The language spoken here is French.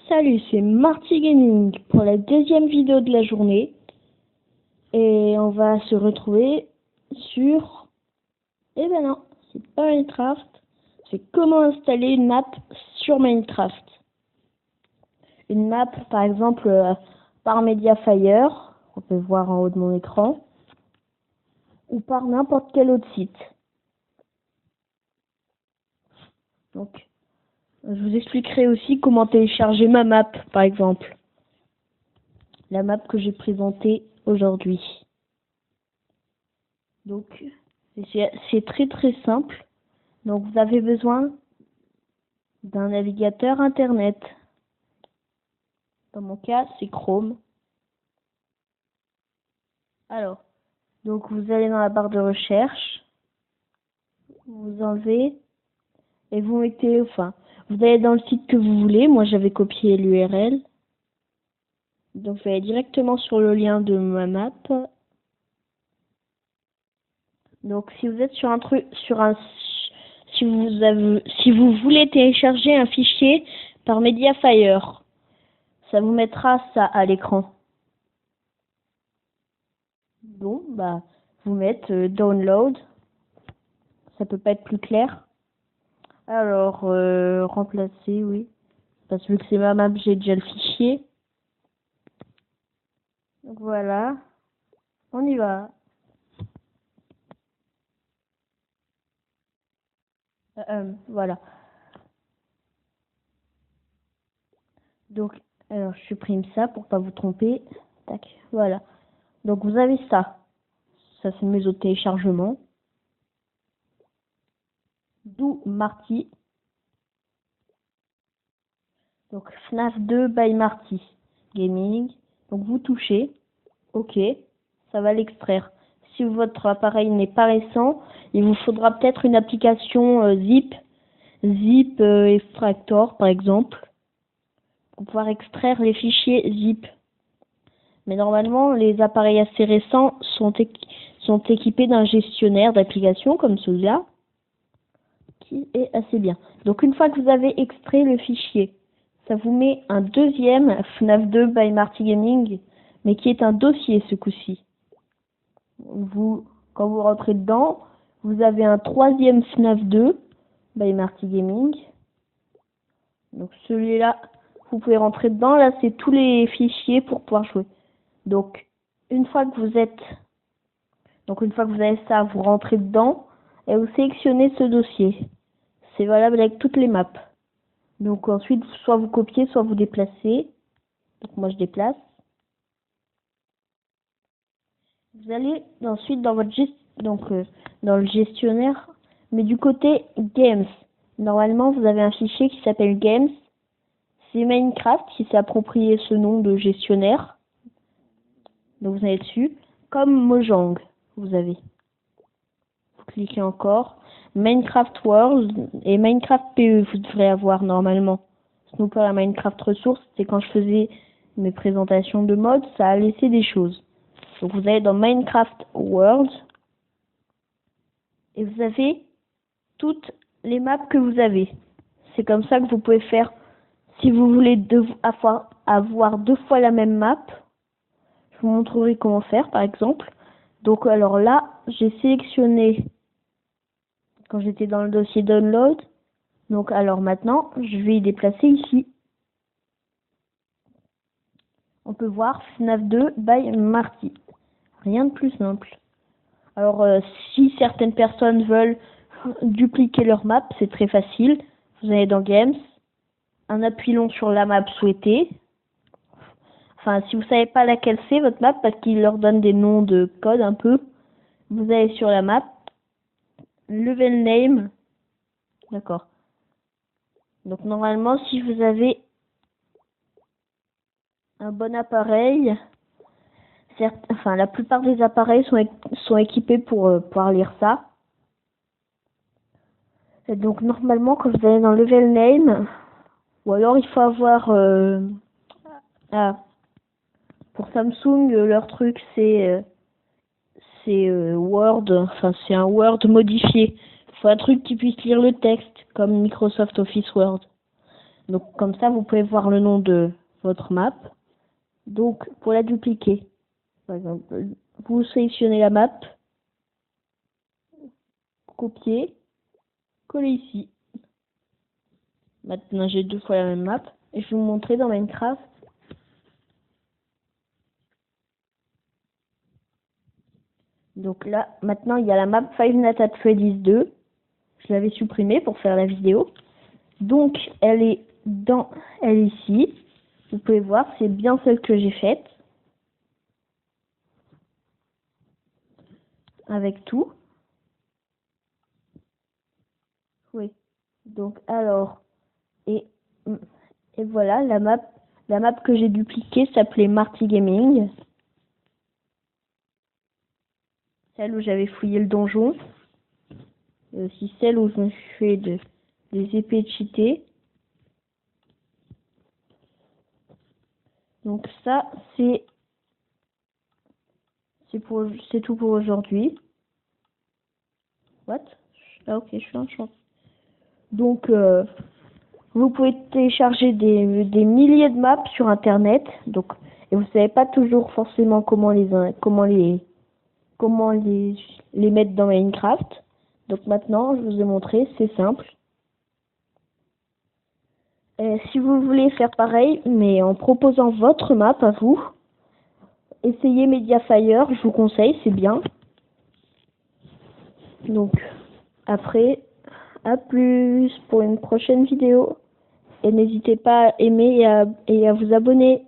Salut, c'est Marty Gaming pour la deuxième vidéo de la journée. Et on va se retrouver sur... Eh ben non, c'est pas Minecraft. C'est comment installer une map sur Minecraft. Une map, par exemple, par Mediafire, on peut voir en haut de mon écran, ou par n'importe quel autre site. Donc, je vous expliquerai aussi comment télécharger ma map, par exemple. La map que j'ai présentée aujourd'hui. Donc, c'est très simple. Donc, vous avez besoin d'un navigateur internet. Dans mon cas, c'est Chrome. Alors, donc vous allez dans la barre de recherche, vous enlevez et vous mettez, vous allez dans le site que vous voulez. Moi, j'avais copié l'URL. Donc, vous allez directement sur le lien de ma map. Donc, si vous êtes sur un truc, si vous voulez télécharger un fichier par Mediafire, ça vous mettra ça à l'écran. Bon, vous mettez download. Ça peut pas être plus clair. Alors, remplacer, oui. Parce que vu que c'est ma map, j'ai déjà le fichier. Donc voilà. On y va. Voilà. Donc, alors, je supprime ça pour pas vous tromper. Tac, voilà. Donc, vous avez ça. Ça, c'est mes autres téléchargements. D'où Marty. Donc, FNAF 2 by Marty Gaming. Donc, vous touchez. OK. Ça va l'extraire. Si votre appareil n'est pas récent, il vous faudra peut-être une application zip extractor par exemple, pour pouvoir extraire les fichiers zip. Mais normalement, les appareils assez récents sont équipés d'un gestionnaire d'applications comme celui-là, qui est assez bien. Donc une fois que vous avez extrait le fichier, ça vous met un deuxième FNAF 2 by Marty Gaming, mais qui est un dossier ce coup-ci. Quand vous rentrez dedans, vous avez un troisième FNAF 2 by Marty Gaming. Donc celui-là, vous pouvez rentrer dedans. Là, c'est tous les fichiers pour pouvoir jouer. Donc une fois que vous avez ça, vous rentrez dedans et vous sélectionnez ce dossier. C'est valable avec toutes les maps. Donc ensuite, soit vous copiez, soit vous déplacez. Donc moi, je déplace. Vous allez ensuite dans votre dans le gestionnaire, mais du côté Games. Normalement, vous avez un fichier qui s'appelle Games. C'est Minecraft qui s'est approprié ce nom de gestionnaire. Donc vous allez dessus. Comme Mojang, vous avez. Vous cliquez encore. Minecraft World et Minecraft PE, vous devrez avoir normalement. Snooper et Minecraft Ressources, c'est quand je faisais mes présentations de mode, ça a laissé des choses. Donc vous allez dans Minecraft World et vous avez toutes les maps que vous avez. C'est comme ça que vous pouvez faire si vous voulez avoir deux fois la même map. Je vous montrerai comment faire par exemple. Donc alors là, j'ai sélectionné quand j'étais dans le dossier download. Donc alors maintenant, je vais y déplacer ici. On peut voir FNAF 2 by Marty. Rien de plus simple. Alors si certaines personnes veulent dupliquer leur map, c'est très facile. Vous allez dans Games, un appui long sur la map souhaitée. Enfin, si vous savez pas laquelle c'est votre map, parce qu'il leur donne des noms de code un peu, vous allez sur la map, level name, d'accord. Donc normalement, si vous avez un bon appareil, la plupart des appareils sont équipés pour pouvoir lire ça. Et donc normalement, quand vous allez dans level name, ou alors il faut avoir pour Samsung, leur truc c'est Word, c'est un Word modifié. Il faut un truc qui puisse lire le texte, comme Microsoft Office Word. Donc comme ça, vous pouvez voir le nom de votre map. Donc pour la dupliquer, par exemple, vous sélectionnez la map, copier, coller ici. Maintenant j'ai 2 fois la même map et je vais vous montrer dans Minecraft. Donc là, maintenant il y a la map Five Nights at Freddy's 2. Je l'avais supprimée pour faire la vidéo. Donc elle est ici. Vous pouvez voir, c'est bien celle que j'ai faite. Avec tout. Oui. Donc alors, et voilà, la map que j'ai dupliquée s'appelait Marty Gaming. Celle où j'avais fouillé le donjon. Et aussi celle où je me suis fait des épées cheatées. Donc ça, c'est tout pour aujourd'hui. What? Ah ok, je suis en chance. Donc vous pouvez télécharger des milliers de maps sur internet. Donc et vous savez pas toujours forcément comment les mettre dans Minecraft. Donc maintenant, je vous ai montré, c'est simple. Si vous voulez faire pareil, mais en proposant votre map à vous, essayez Mediafire, je vous conseille, c'est bien. Donc, après, à plus pour une prochaine vidéo. Et n'hésitez pas à aimer et à vous abonner.